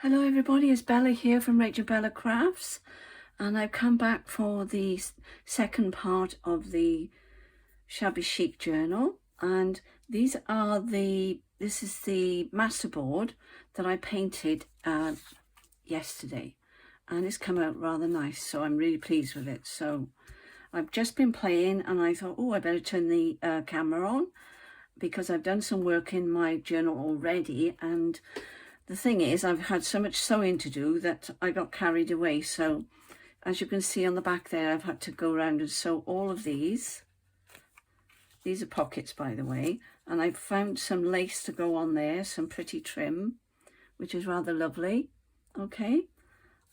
Hello everybody, it's Bella here from RachandBellaCrafts, and I've come back for the second part of the Shabby Chic journal, and this is the masterboard that I painted yesterday, and it's come out rather nice, so I'm really pleased with it. So I've just been playing and I thought, oh, I better turn the camera on because I've done some work in my journal already, and the thing is, I've had so much sewing to do that I got carried away. So as you can see on the back there, I've had to go around and sew all of these. These are pockets, by the way. And I've found some lace to go on there, some pretty trim, which is rather lovely. Okay.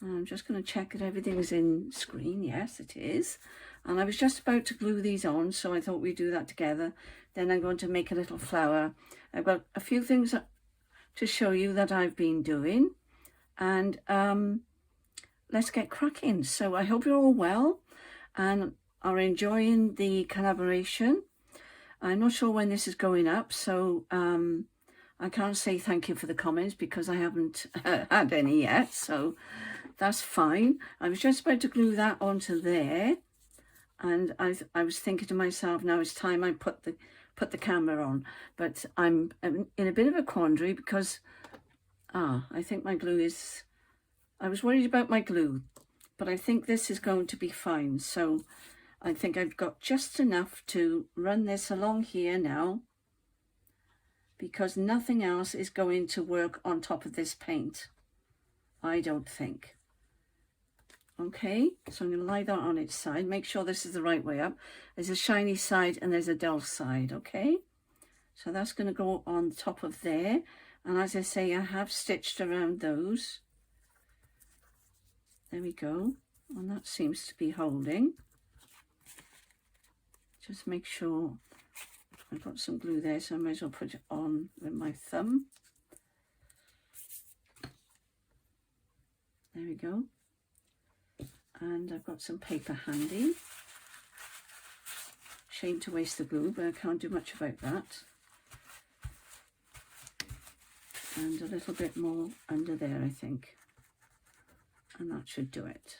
I'm just going to check that everything's in screen. Yes, it is. And I was just about to glue these on, so I thought we'd do that together. Then I'm going to make a little flower. I've got a few things to show you that I've been doing, and let's get cracking. So I hope you're all well and are enjoying the collaboration. I'm not sure when this is going up, so I can't say thank you for the comments because I haven't had any yet, so that's fine. I was just about to glue that onto there, and I was thinking to myself, now it's time I put the camera on, but I'm in a bit of a quandary because I think my glue is, I was worried about my glue, but I think this is going to be fine. So I think I've got just enough to run this along here now, because nothing else is going to work on top of this paint, I don't think. Okay, so I'm going to lie that on its side. Make sure this is the right way up. There's a shiny side and there's a dull side, okay? So that's going to go on top of there. And as I say, I have stitched around those. There we go. And that seems to be holding. Just make sure I've got some glue there, so I might as well put it on with my thumb. There we go. And I've got some paper handy. Shame to waste the glue, but I can't do much about that. And a little bit more under there, I think. And that should do it.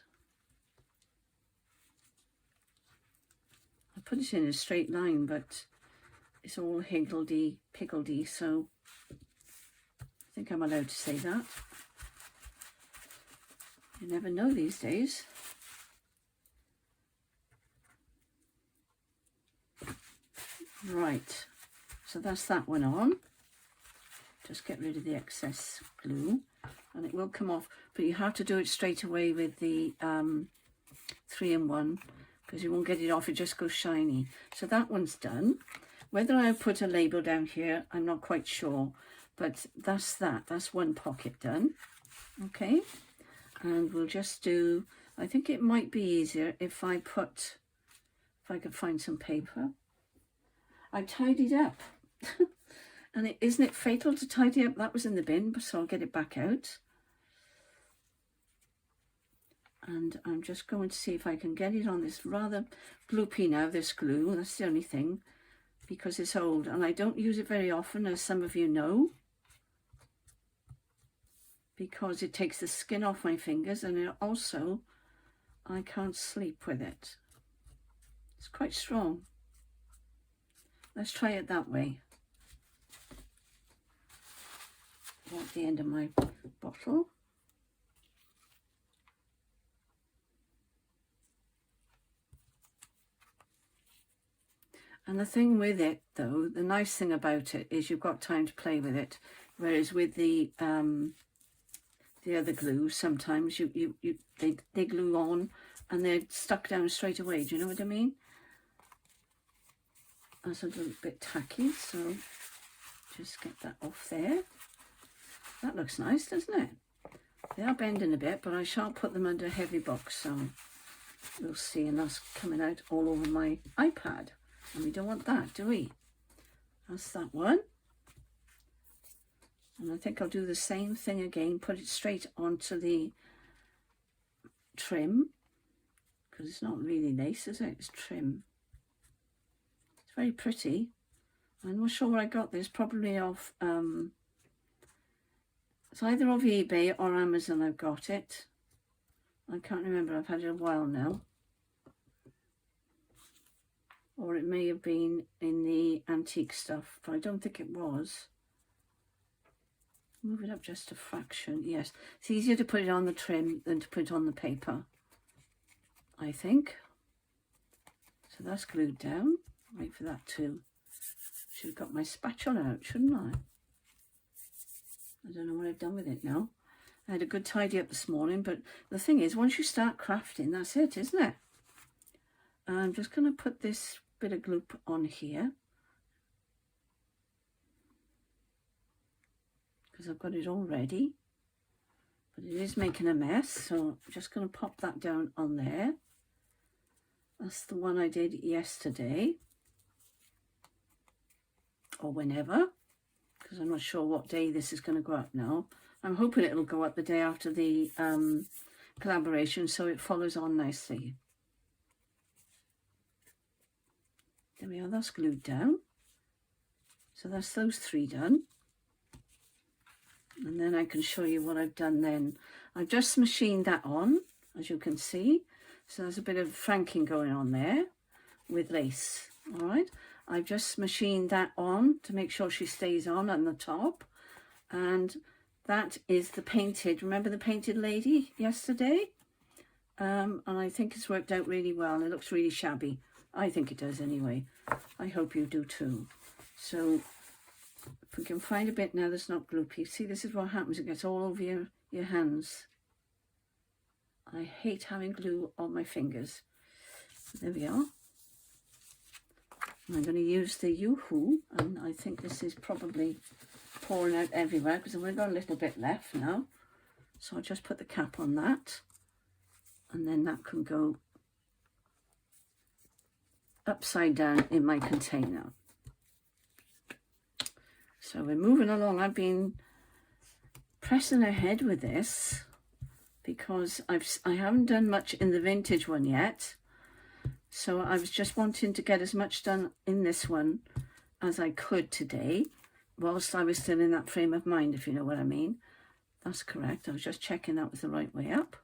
I put it in a straight line, but it's all higgledy-piggledy, so I think I'm allowed to say that. You never know these days. Right, so that's that one on. Just get rid of the excess glue and it will come off, but you have to do it straight away with the 3-in-1 because you won't get it off, it just goes shiny. So that one's done. Whether I put a label down here, I'm not quite sure, but that's one pocket done. Okay, and we'll just do, I think it might be easier if I could find some paper. I tidied up and isn't it fatal to tidy up? That was in the bin, so I'll get it back out. And I'm just going to see if I can get it on this rather gloopy now, this glue. That's the only thing, because it's old and I don't use it very often, as some of you know, because it takes the skin off my fingers, and it also, I can't sleep with it. It's quite strong. Let's try it that way. At the end of my bottle. And the thing with it, though, the nice thing about it is you've got time to play with it, whereas with the other glue, sometimes they glue on and they're stuck down straight away. Do you know what I mean? That's a little bit tacky, so just get that off there. That looks nice, doesn't it? They are bending a bit, but I shan't put them under a heavy box, so we'll see. And that's coming out all over my iPad, and we don't want that, do we? That's that one. And I think I'll do the same thing again, put it straight onto the trim, because it's not really lace, is it? It's trim. It's very pretty. I'm not sure where I got this, probably off It's either off eBay or Amazon I've got it. I can't remember, I've had it a while now. Or it may have been in the antique stuff, but I don't think it was. Move it up just a fraction, yes. It's easier to put it on the trim than to put it on the paper, I think. So that's glued down. Wait for that too. Should have got my spatula out, shouldn't I? I don't know what I've done with it now. I had a good tidy up this morning, but the thing is, once you start crafting, that's it, isn't it? I'm just going to put this bit of glue on here, because I've got it all ready, but it is making a mess, so I'm just going to pop that down on there. That's the one I did yesterday, or whenever, because I'm not sure what day this is going to go up now. I'm hoping it'll go up the day after the collaboration, so it follows on nicely. There we are, that's glued down. So that's those 3 done. And then I can show you what I've done then. I've just machined that on, as you can see. So there's a bit of franking going on there with lace, all right? I've just machined that on to make sure she stays on the top. And that is the painted, remember the painted lady yesterday? And I think it's worked out really well. It looks really shabby. I think it does anyway. I hope you do too. So if we can find a bit now that's not gloopy. See, this is what happens. It gets all over your hands. I hate having glue on my fingers. There we are. And I'm going to use the Yoo-hoo, and I think this is probably pouring out everywhere because I've only got a little bit left now. So I'll just put the cap on that, and then that can go upside down in my container. So we're moving along. I've been pressing ahead with this because I haven't done much in the vintage one yet. So I was just wanting to get as much done in this one as I could today, whilst I was still in that frame of mind, if you know what I mean. That's correct. I was just checking that was the right way up.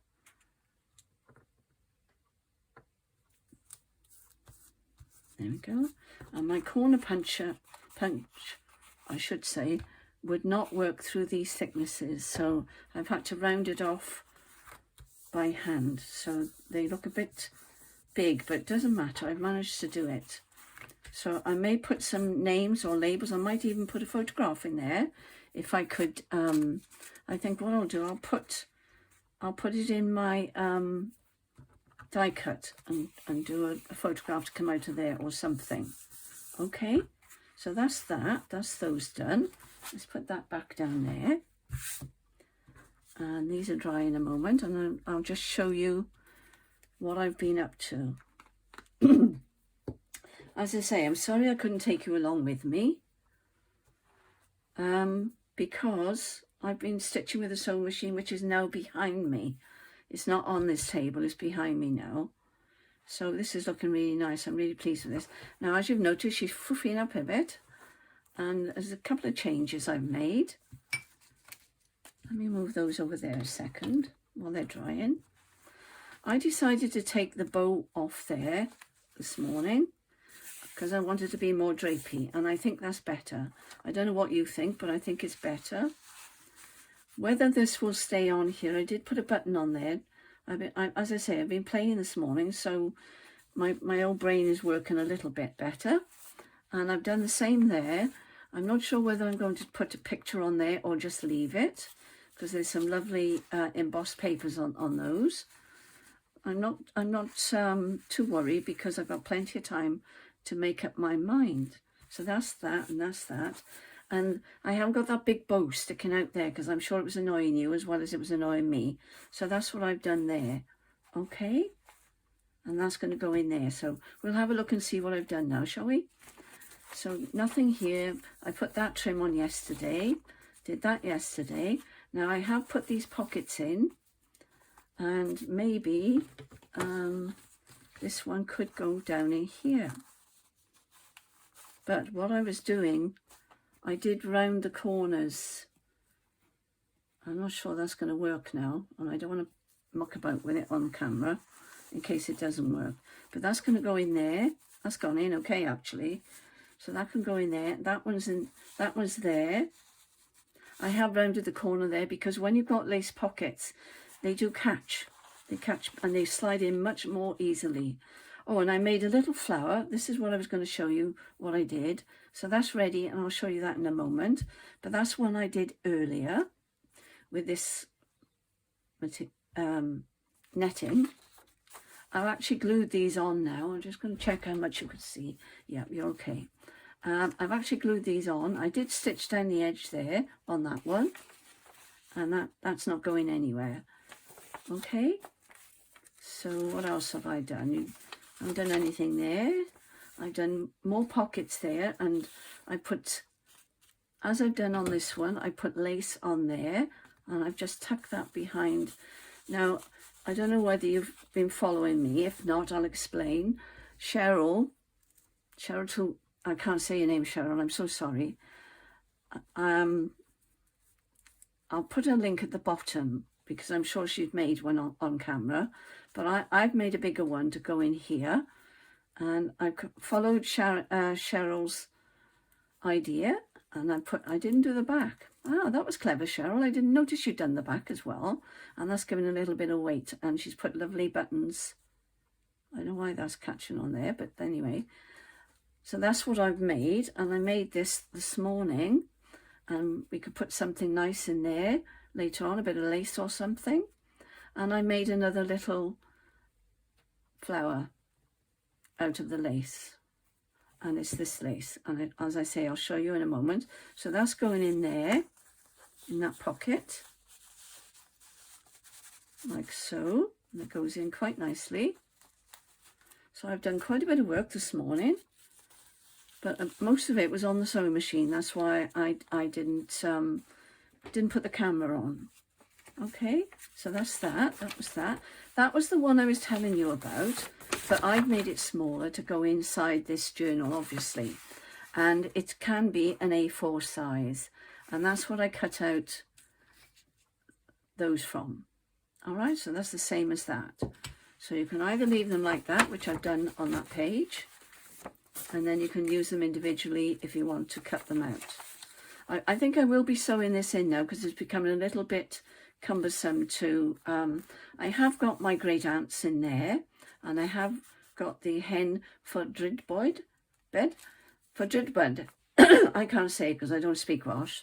There we go. And my corner punch, I should say, would not work through these thicknesses. So I've had to round it off by hand. So they look a bit big, but it doesn't matter. I've managed to do it. So I may put some names or labels. I might even put a photograph in there if I could. I think what I'll do, I'll put it in my die cut and do a photograph to come out of there or something. Okay, so that's those done. Let's put that back down there, and these are dry in a moment, and then I'll just show you what I've been up to. As I say, I'm sorry I couldn't take you along with me, because I've been stitching with a sewing machine which is now behind me. It's not on this table, it's behind me now. So this is looking really nice. I'm really pleased with this. Now, as you've noticed, she's fluffing up a bit. And there's a couple of changes I've made. Let me move those over there a second while they're drying. I decided to take the bow off there this morning because I wanted to be more drapey. And I think that's better. I don't know what you think, but I think it's better. Whether this will stay on here, I did put a button on there. As I say, I've been playing this morning, so my old brain is working a little bit better. And I've done the same there. I'm not sure whether I'm going to put a picture on there or just leave it, because there's some lovely embossed papers on those. I'm not too worried because I've got plenty of time to make up my mind. So that's that and that's that. And I haven't got that big bow sticking out there because I'm sure it was annoying you as well as it was annoying me. So that's what I've done there. Okay. And that's going to go in there. So we'll have a look and see what I've done now, shall we? So nothing here. I put that trim on yesterday. Did that yesterday. Now I have put these pockets in. And maybe this one could go down in here. But what I was doing, I did round the corners. I'm not sure that's going to work now, and I don't want to muck about with it on camera in case it doesn't work. But that's going to go in there. That's gone in okay, actually. So that can go in there. That one's in. That one's there. I have rounded the corner there because when you've got lace pockets, they do catch. They catch and they slide in much more easily. Oh, and I made a little flower. This is what I was going to show you what I did. So that's ready, and I'll show you that in a moment. But that's one I did earlier with this netting. I've actually glued these on now. I'm just going to check how much you could see. Yeah, you're okay. I've actually glued these on. I did stitch down the edge there on that one, and that's not going anywhere. Okay, so what else have I done? I haven't done anything there. I've done more pockets there, and I put, as I've done on this one, I put lace on there, and I've just tucked that behind. Now, I don't know whether you've been following me. If not, I'll explain. Cheryl, I can't say your name, Cheryl, I'm so sorry. I'll put a link at the bottom because I'm sure she's made one on camera, but I've made a bigger one to go in here, and I followed Cheryl's idea, and I didn't do the back. Ah, that was clever, Cheryl. I didn't notice you'd done the back as well, and that's giving a little bit of weight, and she's put lovely buttons. I don't know why that's catching on there, but anyway. So that's what I've made, and I made this morning, and we could put something nice in there later on, a bit of lace or something. And I made another little flower out of the lace, and it's this lace, and as I say, I'll show you in a moment. So that's going in there, in that pocket, like so, and it goes in quite nicely. So I've done quite a bit of work this morning. But most of it was on the sewing machine. That's why I didn't put the camera on. Okay, so that's that. That was that. That was the one I was telling you about. But I've made it smaller to go inside this journal, obviously. And it can be an A4 size. And that's what I cut out those from. All right, so that's the same as that. So you can either leave them like that, which I've done on that page, and then you can use them individually if you want to cut them out. I think I will be sewing this in now because it's becoming a little bit cumbersome to, I have got my great aunts in there, and I have got the hen for Dridbod, I can't say because I don't speak Welsh.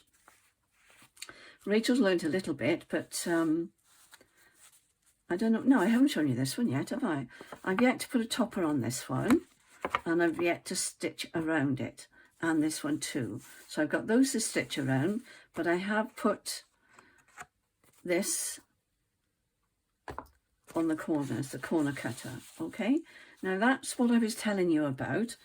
Rachel's learned a little bit, but I don't know. No, I haven't shown you this one yet, have I? I've yet to put a topper on this one, and I've yet to stitch around it, and this one too. So I've got those to stitch around, but I have put this on the corners, the corner cutter. Okay, now that's what I was telling you about,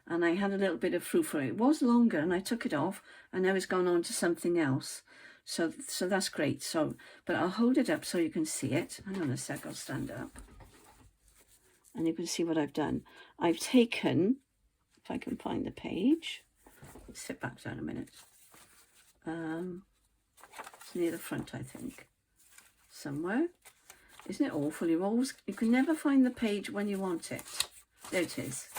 and I had a little bit of frou-frou. It was longer, and I took it off, and now it's gone on to something else. So that's great. So, but I'll hold it up so you can see it. Hang on a sec, I'll stand up. And you can see what I've done. I've taken, if I can find the page, let's sit back down a minute. It's near the front, I think, somewhere. Isn't it awful? You can never find the page when you want it. There it is.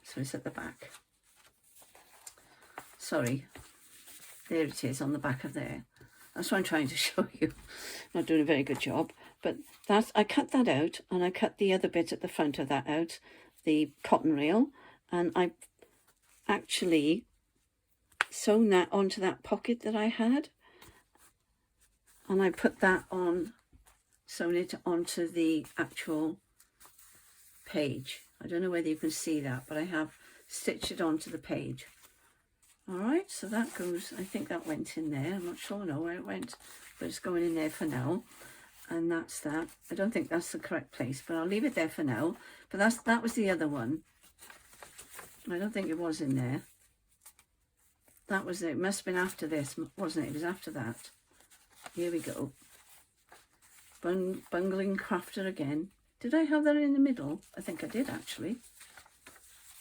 So it's at the back. Sorry. There it is on the back of there. That's what I'm trying to show you. Not doing a very good job. But I cut that out, and I cut the other bit at the front of that out, the cotton reel, and I actually sewn that onto that pocket that I had, and I put that on, sewn it onto the actual page. I don't know whether you can see that, but I have stitched it onto the page. All right, so that goes, I think that went in there. I'm not sure now where it went, but it's going in there for now. And that's that. I don't think that's the correct place, but I'll leave it there for now. But that was the other one. I don't think it was in there. That was it. It must have been after this, wasn't it? It was after that. Here we go. Bungling crafter again. Did I have that in the middle? I think I did, actually.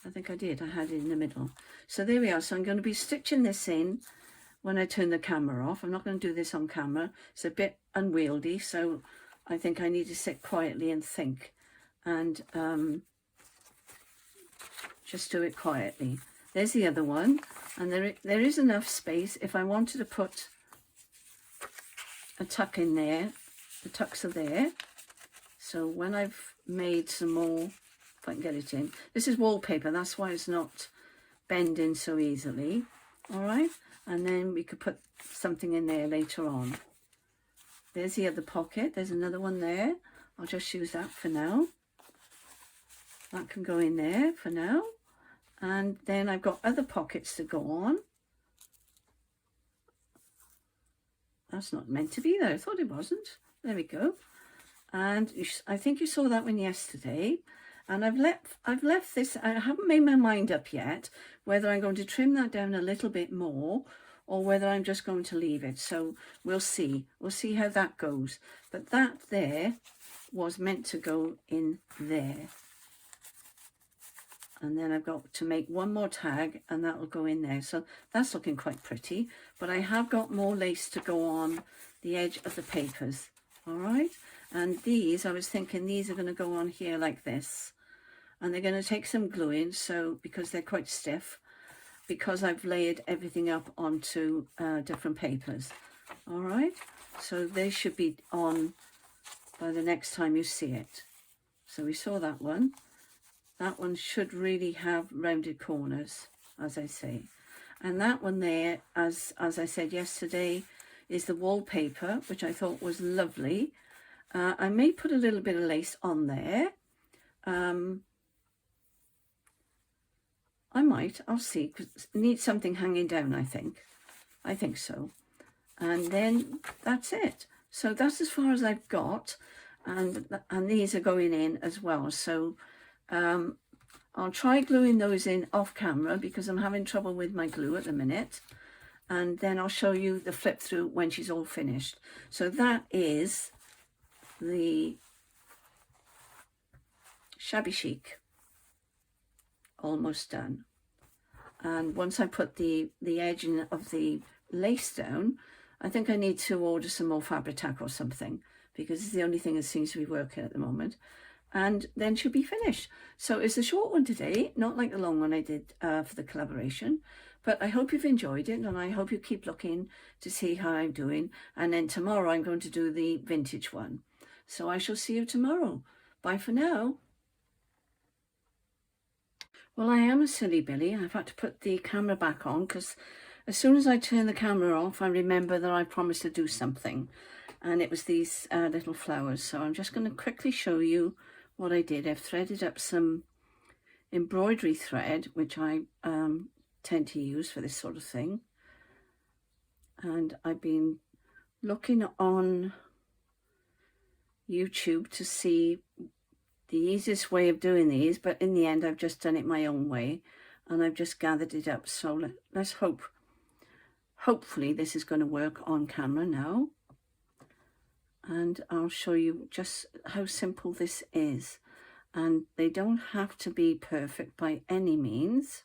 I think I did. I had it in the middle. So there we are. So I'm going to be stitching this in when I turn the camera off. I'm not going to do this on camera. It's a bit unwieldy, so I think I need to sit quietly and think and just do it quietly. There's the other one, and there is enough space if I wanted to put a tuck in there. The tucks are there. So when I've made some more, if I can get it in, this is wallpaper, that's why it's not bending so easily. All right, and then we could put something in there later on. There's the other pocket. There's another one there. I'll just use that for now. That can go in there for now. And then I've got other pockets to go on. That's not meant to be there. I thought it wasn't. There we go. And I think you saw that one yesterday. And I've left this. I haven't made my mind up yet whether I'm going to trim that down a little bit more or whether I'm just going to leave it. So we'll see. We'll see how that goes. But that there was meant to go in there. And then I've got to make one more tag and that will go in there. So that's looking quite pretty. But I have got more lace to go on the edge of the papers. All right. And these, I was thinking these are going to go on here like this. And they're going to take some gluing, so because they're quite stiff, because I've layered everything up onto different papers. All right. So they should be on by the next time you see it. So we saw that one. That one should really have rounded corners, as I say. And that one there, as I said yesterday, is the wallpaper, which I thought was lovely. I may put a little bit of lace on there. I might, I'll see, because it needs something hanging down, I think. I think so. And then that's it. So that's as far as I've got. And these are going in as well. So I'll try gluing those in off camera because I'm having trouble with my glue at the minute. And then I'll show you the flip through when she's all finished. So that is the Shabby Chic. Almost done. And once I put the edging of the lace down, I think I need to order some more fabric tack or something because it's the only thing that seems to be working at the moment. And then she'll be finished. So it's a short one today, not like the long one I did for the collaboration. But I hope you've enjoyed it, and I hope you keep looking to see how I'm doing. And then tomorrow I'm going to do the vintage one. So I shall see you tomorrow. Bye for now. Well, I am a silly Billy. I've had to put the camera back on because as soon as I turn the camera off, I remember that I promised to do something. And it was these little flowers. So I'm just going to quickly show you what I did. I've threaded up some embroidery thread, which I tend to use for this sort of thing. And I've been looking on YouTube to see the easiest way of doing these, but in the end I've just done it my own way and I've just gathered it up. So let's hopefully this is going to work on camera now, and I'll show you just how simple this is. And they don't have to be perfect by any means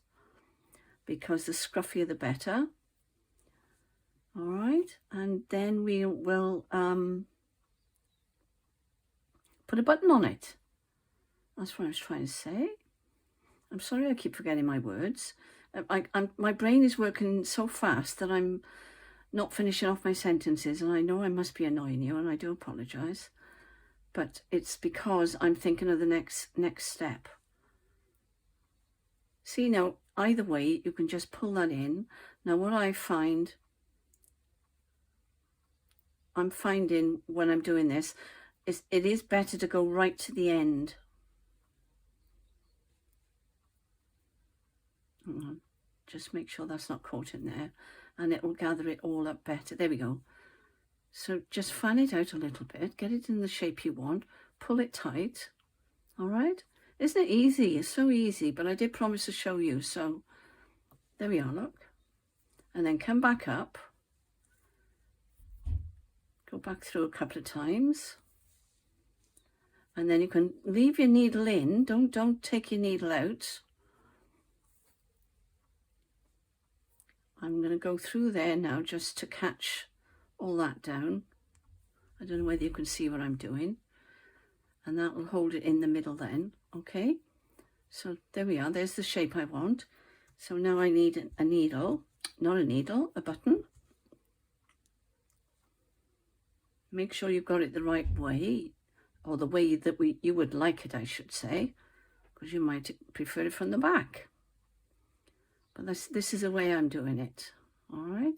because the scruffier the better. All right, and then we will put a button on it. That's what I was trying to say. I'm sorry I keep forgetting my words. My brain is working so fast that I'm not finishing off my sentences, and I know I must be annoying you, and I do apologise. But it's because I'm thinking of the next step. See, now, either way, you can just pull that in. Now, what I'm finding when I'm doing this is it is better to go right to the end. Hold on. Just make sure that's not caught in there, and it will gather it all up better. There we go. So just fan it out a little bit, get it in the shape you want, pull it tight. All right, isn't it easy? It's so easy, but I did promise to show you. So there we are, look. And then come back up, go back through a couple of times, and then you can leave your needle in. Don't take your needle out. I'm going to go through there now just to catch all that down. I don't know whether you can see what I'm doing. And that will hold it in the middle then, okay? So there we are, there's the shape I want. So now I need a needle, not a needle, a button. Make sure you've got it the right way, or the way that you would like it, I should say, because you might prefer it from the back. But this is the way I'm doing it, all right?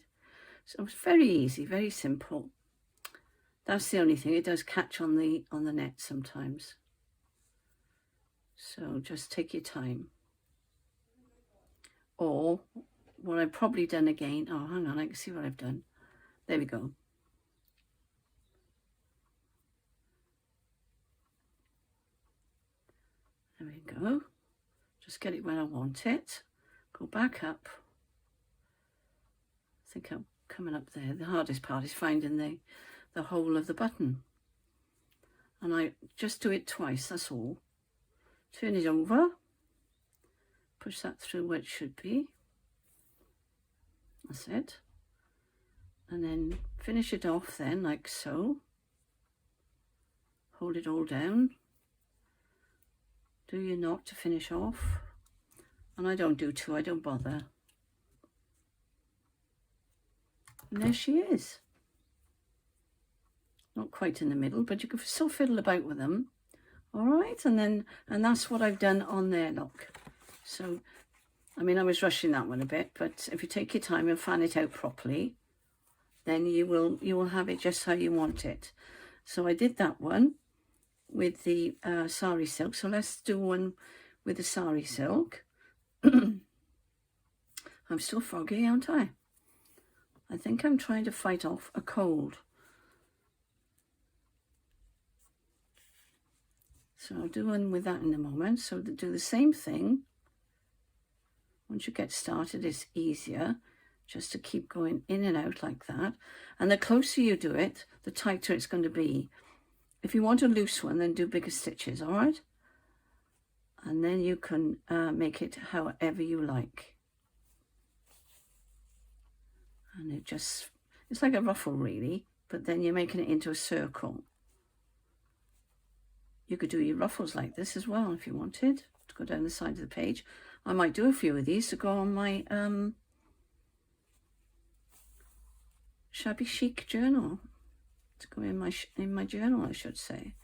So it's very easy, very simple. That's the only thing, it does catch on the net sometimes. So just take your time. Or what I've probably done again, oh hang on, I can see what I've done. There we go. There we go. Just get it where I want it. Go back up. I think I'm coming up there. The hardest part is finding the hole of the button. And I just do it twice, that's all. Turn it over. Push that through where it should be. That's it. And then finish it off then, like so. Hold it all down. Do your knot to finish off. And I don't do two, I don't bother. And there she is. Not quite in the middle, but you can still fiddle about with them. All right, and that's what I've done on there, look. So, I mean, I was rushing that one a bit, but if you take your time and fan it out properly, then you will have it just how you want it. So I did that one with the sari silk. So let's do one with the sari silk. I'm still froggy, aren't I? I think I'm trying to fight off a cold. So I'll do one with that in a moment. So to do the same thing, once you get started, it's easier just to keep going in and out like that. And the closer you do it, the tighter it's going to be. If you want a loose one, then do bigger stitches, all right? And then you can make it however you like. And it's like a ruffle really, but then you're making it into a circle. You could do your ruffles like this as well if you wanted, to go down the side of the page. I might do a few of these to go on my Shabby Chic journal, to go in my journal, I should say.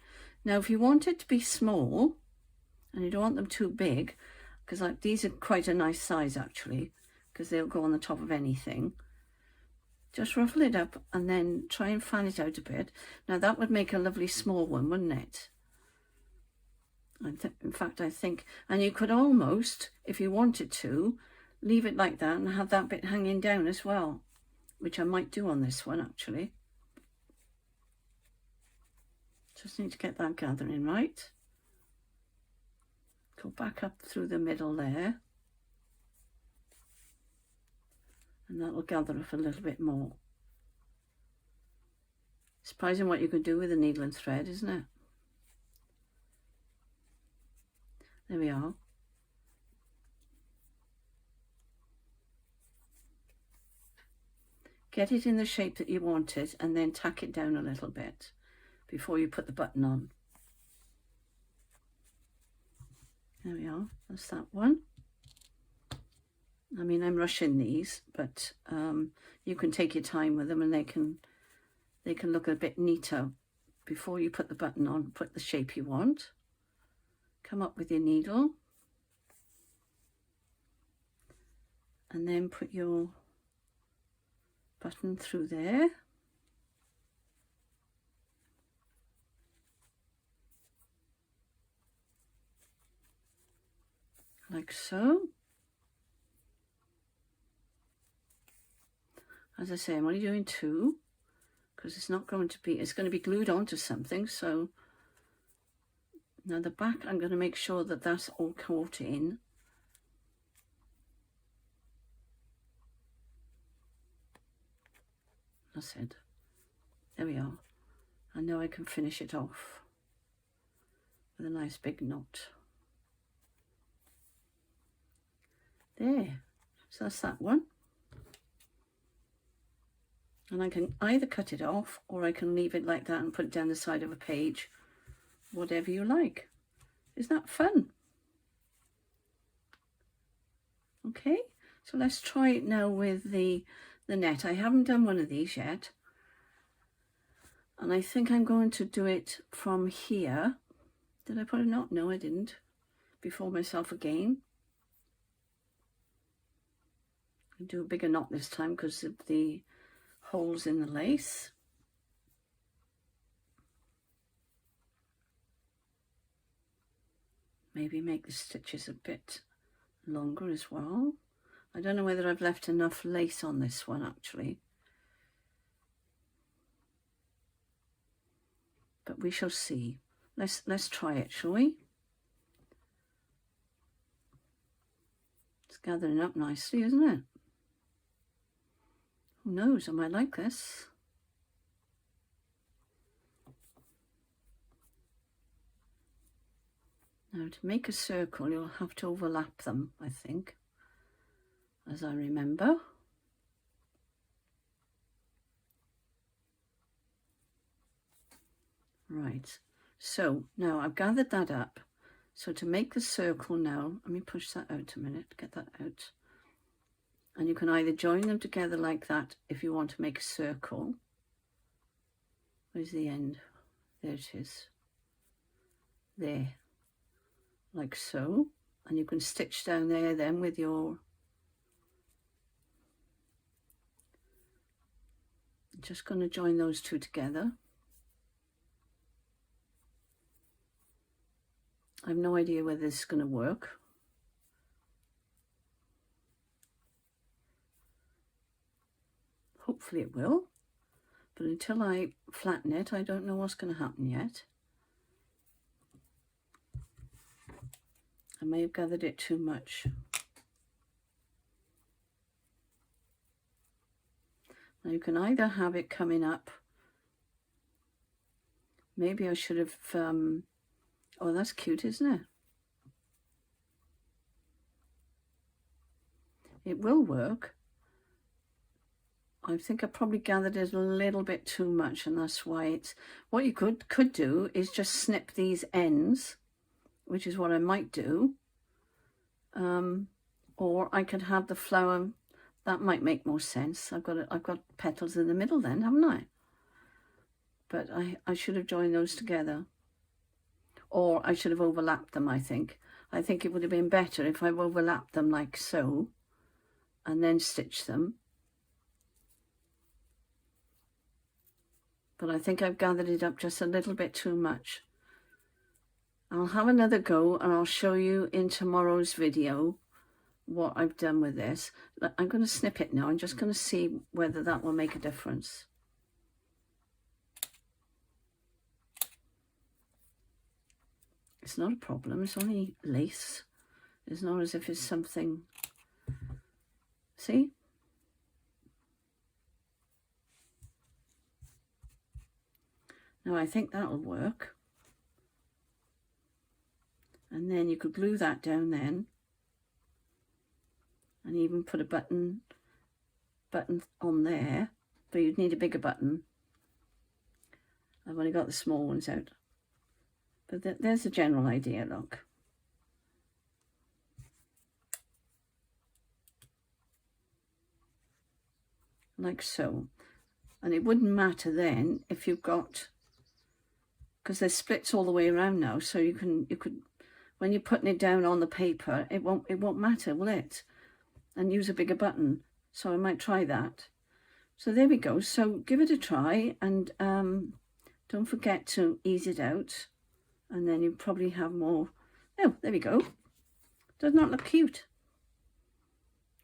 Now, if you want it to be small, and you don't want them too big, because like these are quite a nice size actually, because they'll go on the top of anything. Just ruffle it up and then try and fan it out a bit. Now that would make a lovely small one, wouldn't it? In fact, I think, and you could almost, if you wanted to, leave it like that and have that bit hanging down as well, which I might do on this one actually. Just need to get that gathering right. Go back up through the middle there. And that will gather up a little bit more. Surprising what you could do with a needle and thread, isn't it? There we are. Get it in the shape that you want it and then tack it down a little bit before you put the button on. There we are, that's that one. I mean, I'm rushing these, but you can take your time with them and they can look a bit neater before you put the button on, put the shape you want. Come up with your needle and then put your button through there. Like so. As I say, I'm only doing two because it's not going to be, it's going to be glued onto something. So now the back, I'm going to make sure that that's all caught in. That's it. There we are. And now I can finish it off with a nice big knot. There. So that's that one. And I can either cut it off or I can leave it like that and put it down the side of a page, whatever you like. Isn't that fun? Okay, so let's try it now with the net. I haven't done one of these yet. And I think I'm going to do it from here. Did I put a knot? No, I didn't. Before myself again. I'll do a bigger knot this time because of the holes in the lace. Maybe make the stitches a bit longer as well. I don't know whether I've left enough lace on this one actually. But we shall see. Let's try it, shall we? It's gathering up nicely, isn't it? Who knows, I might like this. Now to make a circle, you'll have to overlap them, I think, as I remember. Right, so now I've gathered that up. So to make the circle now, let me push that out a minute, get that out. And you can either join them together like that if you want to make a circle. Where's the end? There it is. There. Like so. And you can stitch down there then with your... I'm just going to join those two together. I have no idea whether this is going to work. Hopefully it will, but until I flatten it, I don't know what's going to happen yet. I may have gathered it too much. Now you can either have it coming up. Maybe I should have... oh, that's cute, isn't it? It will work. I think I probably gathered it a little bit too much, and that's why it's... What you could do is just snip these ends, which is what I might do. Or I could have the flower. That might make more sense. I've got petals in the middle then, haven't I? But I should have joined those together. Or I should have overlapped them, I think. I think it would have been better if I overlapped them like so, and then stitched them. But I think I've gathered it up just a little bit too much. I'll have another go and I'll show you in tomorrow's video what I've done with this. I'm going to snip it now. I'm just going to see whether that will make a difference. It's not a problem. It's only lace. It's not as if it's something... See? Now I think that'll work. And then you could glue that down then. And even put a button on there. But you'd need a bigger button. I've only got the small ones out. But there's a general idea, look. Like so. And it wouldn't matter then if you've got... Because there's splits all the way around now, so you could, when you're putting it down on the paper, it won't matter, will it? And use a bigger button. So I might try that. So there we go. So give it a try, and don't forget to ease it out, and then you probably have more. Oh, there we go. Does not look cute.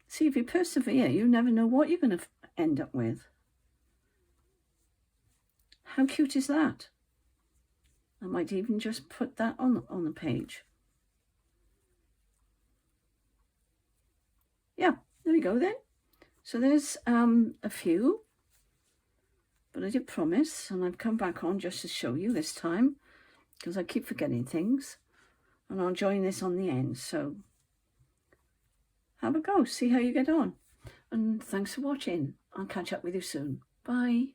See, if you persevere, you never know what you're going to end up with. How cute is that? I might even just put that on the page. Yeah, there we go then. So there's a few, but I did promise, and I've come back on just to show you this time, because I keep forgetting things, and I'll join this on the end. So have a go, see how you get on, and thanks for watching. I'll catch up with you soon. Bye.